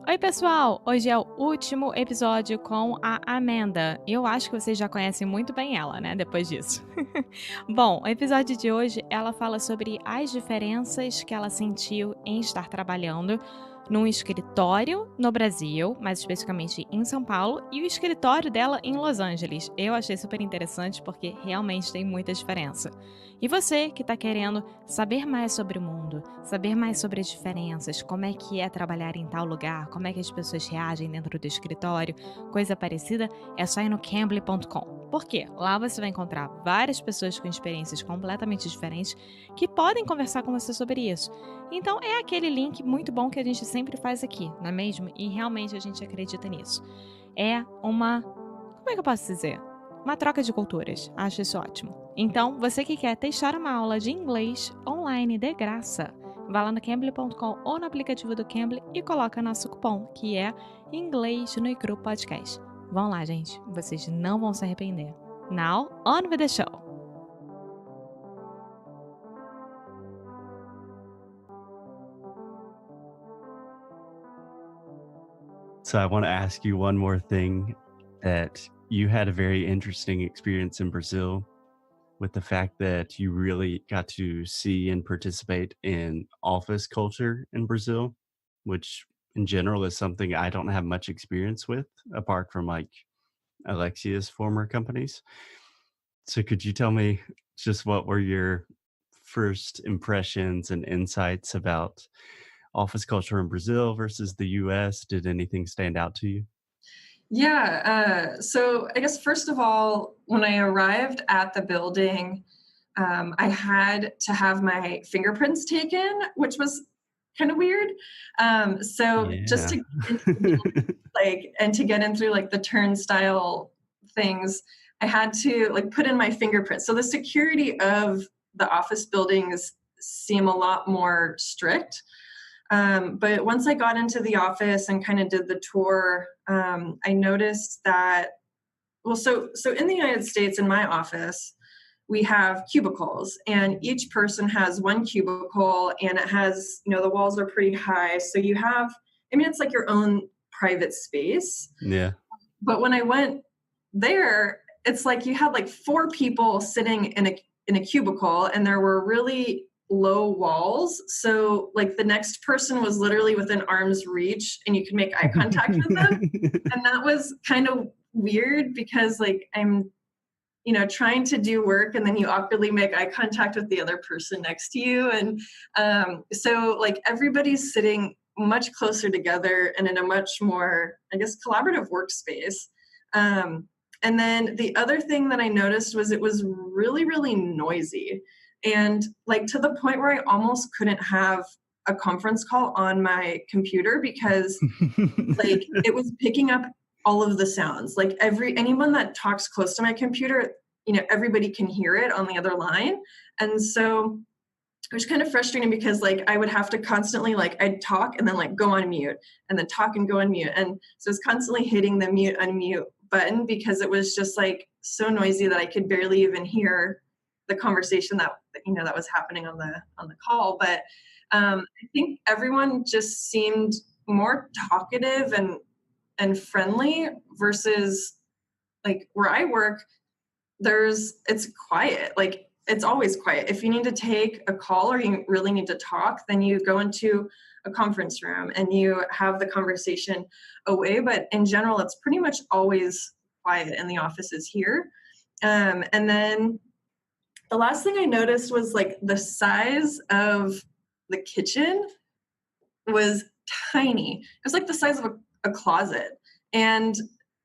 Oi, pessoal! Hoje é o último episódio com a Amanda. Eu acho que vocês já conhecem muito bem ela, né? Depois disso. Bom, o episódio de hoje ela fala sobre as diferenças que ela sentiu em estar trabalhando num escritório no Brasil, mais especificamente em São Paulo, e o escritório dela em Los Angeles. Eu achei super interessante porque realmente tem muita diferença. E você que está querendo saber mais sobre o mundo, saber mais sobre as diferenças, como é que é trabalhar em tal lugar, como é que as pessoas reagem dentro do escritório, coisa parecida, é só ir no cambly.com. Por quê? Lá você vai encontrar várias pessoas com experiências completamente diferentes que podem conversar com você sobre isso. Então é aquele link muito bom que a gente sempre faz aqui, não é mesmo? E realmente a gente acredita nisso. É uma... Como é que eu posso dizer? Uma troca de culturas. Acho isso ótimo. Então, você que quer testar uma aula de inglês online de graça, vá lá no cambly.com ou no aplicativo do Cambly e coloca nosso cupom, que é Inglês no Icru Podcast. Vão lá, gente. Vocês não vão se arrepender. Now, on with the show! So I want to ask you one more thing, that you had a very interesting experience in Brazil with the fact that you really got to see and participate in office culture in Brazil, which in general is something I don't have much experience with apart from like Alexia's former companies. So could you tell me just what were your first impressions and insights about office culture in Brazil versus the US? Did anything stand out to you? So I guess first of all, when I arrived at the building, I had to have my fingerprints taken, which was kind of weird. So just Yeah. to get into the building, and to get in through like the turnstile things, I had to like put in my fingerprints. So the security of the office buildings seem a lot more strict. But once I got into the office and kind of did the tour, I noticed that, so in the United States, in my office, we have cubicles, and each person has one cubicle, and it has, the walls are pretty high. So you have, it's like your own private space. Yeah. But when I went there, it's like you had like four people sitting in a cubicle, and there were really low walls. So like the next person was literally within arm's reach, and you could make eye contact with them. And that was kind of weird because like I'm trying to do work, and then you awkwardly make eye contact with the other person next to you. And so like everybody's sitting much closer together and in a much more, I guess, collaborative workspace. And then the other thing that I noticed was it was really, really noisy. And like to the point where I almost couldn't have a conference call on my computer because like it was picking up all of the sounds. Like anyone that talks close to my computer, everybody can hear it on the other line. And so it was kind of frustrating because like I would have to constantly like I'd talk and then like go on mute and then talk and go on mute. And so it's constantly hitting the mute unmute button because it was just like so noisy that I could barely even hear the conversation that that was happening on the call. But I think everyone just seemed more talkative and friendly versus like where I work, it's quiet. Like it's always quiet. If you need to take a call or you really need to talk, then you go into a conference room and you have the conversation away. But in general, it's pretty much always quiet in the offices here. And then the last thing I noticed was like the size of the kitchen was tiny. It was like the size of a closet. And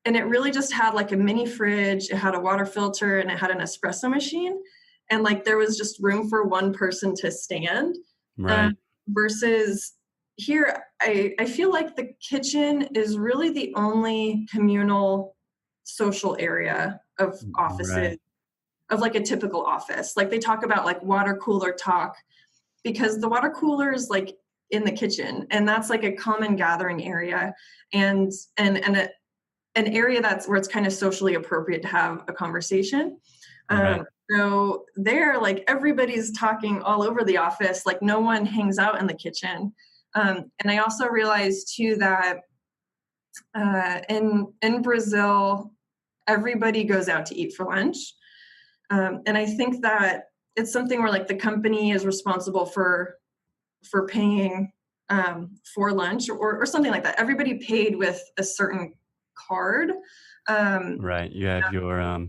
it really just had like a mini fridge, it had a water filter, and it had an espresso machine. And like there was just room for one person to stand. Right. Versus here, I feel like the kitchen is really the only communal social area of offices, Right. of like a typical office. Like they talk about like water cooler talk because the water cooler is like in the kitchen, and that's like a common gathering area and an area that's where it's kind of socially appropriate to have a conversation. Right. So there, like everybody's talking all over the office, like no one hangs out in the kitchen. And I also realized too that in Brazil, everybody goes out to eat for lunch. And I think that it's something where like the company is responsible for paying for lunch or something like that. Everybody paid with a certain card. Right. You have your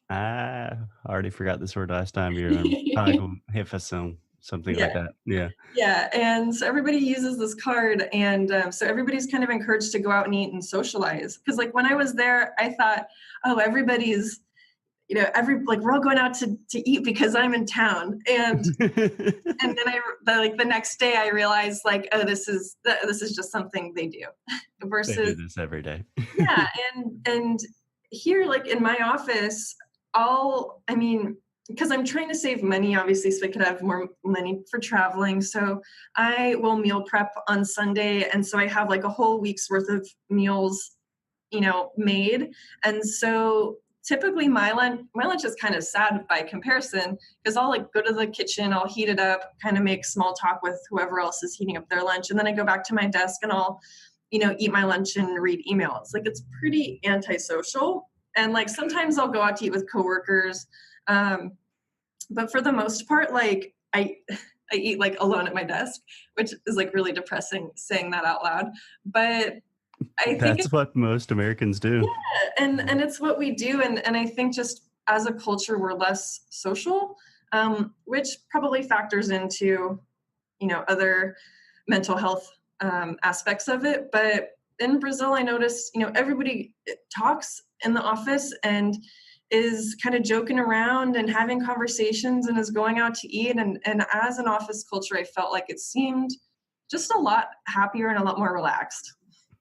I already forgot this word last time. Your pago something like Yeah. that. Yeah. Yeah, and so everybody uses this card, and so everybody's kind of encouraged to go out and eat and socialize. Because like when I was there, I thought, oh, everybody's, we're all going out to eat because I'm in town, and then the next day I realized like, oh, this is just something they do, They do versus this every day. yeah, and here like in my office, because I'm trying to save money, obviously, so I could have more money for traveling. So I will meal prep on Sunday. And so I have like a whole week's worth of meals, made. And so typically my lunch is kind of sad by comparison because I'll like go to the kitchen, I'll heat it up, kind of make small talk with whoever else is heating up their lunch. And then I go back to my desk and I'll, eat my lunch and read emails. Like it's pretty antisocial. And like sometimes I'll go out to eat with coworkers. But for the most part, like I eat like alone at my desk, which is like really depressing saying that out loud. But I think That's what most Americans do. and it's what we do. And I think just as a culture, we're less social, which probably factors into, other mental health aspects of it. But in Brazil, I noticed, everybody talks in the office and is kind of joking around and having conversations and is going out to eat. And as an office culture, I felt like it seemed just a lot happier and a lot more relaxed.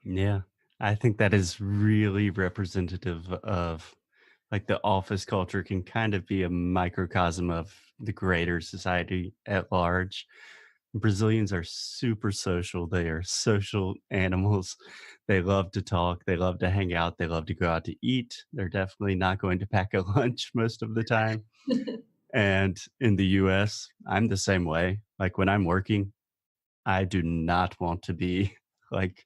Yeah. I think that is really representative of like the office culture can kind of be a microcosm of the greater society at large. Brazilians are super social. They are social animals. They love to talk. They love to hang out. They love to go out to eat. They're definitely not going to pack a lunch most of the time. And in the US, I'm the same way. Like when I'm working, I do not want to be like,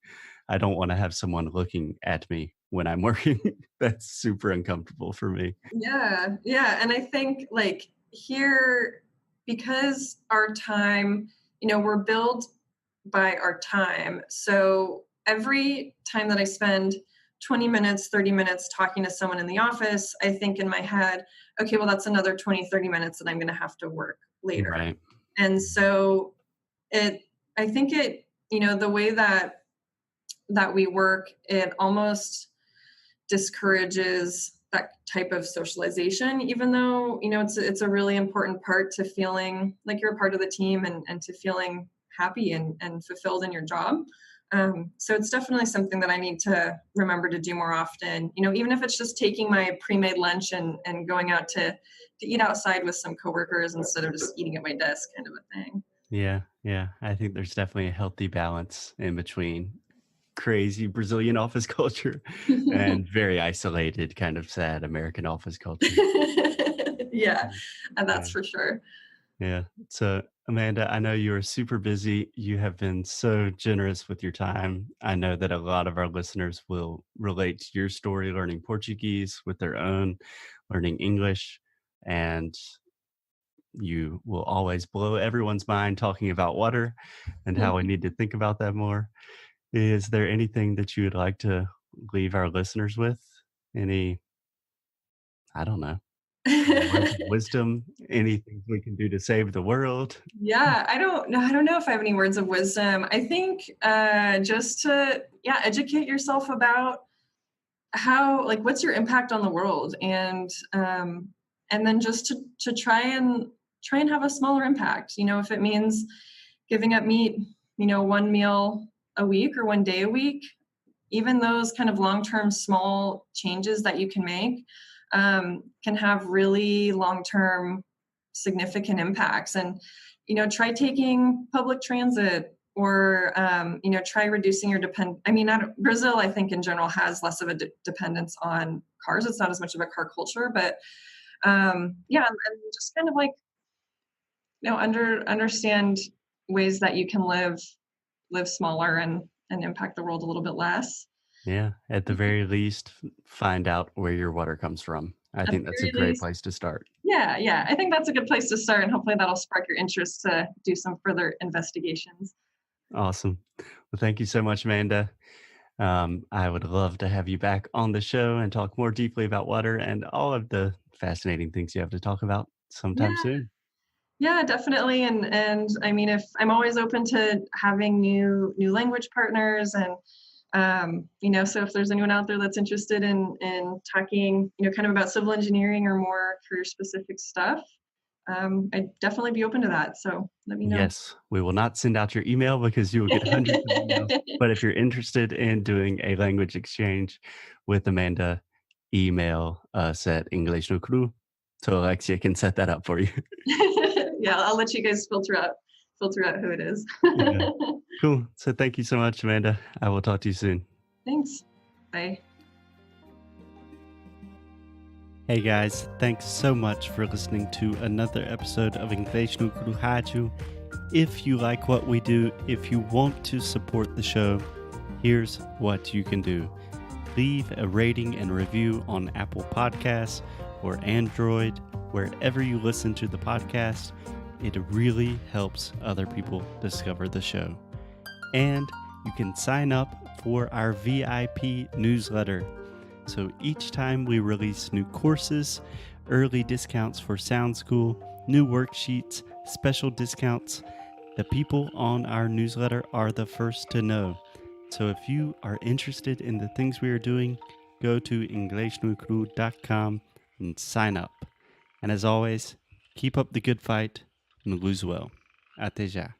I don't want to have someone looking at me when I'm working. That's super uncomfortable for me. Yeah, yeah. And I think like here, because our time, we're billed by our time. So every time that I spend 20 minutes, 30 minutes talking to someone in the office, I think in my head, okay, well, that's another 20, 30 minutes that I'm going to have to work later. Right. And so I think the way that we work, it almost discourages that type of socialization, even though, it's a really important part to feeling like you're a part of the team and to feeling happy and fulfilled in your job. So it's definitely something that I need to remember to do more often, even if it's just taking my pre-made lunch and going out to eat outside with some coworkers instead of just eating at my desk kind of a thing. Yeah. Yeah. I think there's definitely a healthy balance in between crazy Brazilian office culture and very isolated, kind of sad American office culture. Yeah, and Yeah. that's for sure. Yeah. So, Amanda, I know you are super busy. You have been so generous with your time. I know that a lot of our listeners will relate to your story learning Portuguese with their own, learning English, and you will always blow everyone's mind talking about water and how we need to think about that more. Is there anything that you would like to leave our listeners with? Any, I don't know, words of wisdom? Anything we can do to save the world? Yeah, I don't know. I don't know if I have any words of wisdom. I think just to educate yourself about how like what's your impact on the world, and then just to try and have a smaller impact. If it means giving up meat, one meal a week or one day a week, even those kind of long-term small changes that you can make can have really long-term significant impacts. And try taking public transit, or try reducing your Brazil, I think in general has less of a dependence on cars. It's not as much of a car culture, but and just kind of like understand ways that you can live live smaller and impact the world a little bit less. Yeah, at the very least, find out where your water comes from. I At the think that's a very great least, place to start. yeah, I think that's a good place to start, and hopefully that'll spark your interest to do some further investigations. Awesome. Well, thank you so much, Amanda. I would love to have you back on the show and talk more deeply about water and all of the fascinating things you have to talk about sometime Yeah, soon. yeah, definitely. And I mean, if I'm always open to having new language partners, and so if there's anyone out there that's interested in talking, kind of about civil engineering or more career specific stuff, I'd definitely be open to that. So let me know. Yes, we will not send out your email because you will get hundreds of emails. But if you're interested in doing a language exchange with Amanda, email us at English no Crew so Alexia can set that up for you. Yeah, I'll let you guys filter out who it is. Yeah, cool. So thank you so much, Amanda. I will talk to you soon. Thanks. Bye. Hey guys, thanks so much for listening to another episode of Inglês no Cru Rádio. If you like what we do, if you want to support the show, here's what you can do. Leave a rating and review on Apple Podcasts or Android, wherever you listen to the podcast. It really helps other people discover the show. And you can sign up for our VIP newsletter. So each time we release new courses, early discounts for Sound School, new worksheets, special discounts, the people on our newsletter are the first to know. So if you are interested in the things we are doing, go to inglesnucru.com and sign up. And as always, keep up the good fight and lose well. Até já.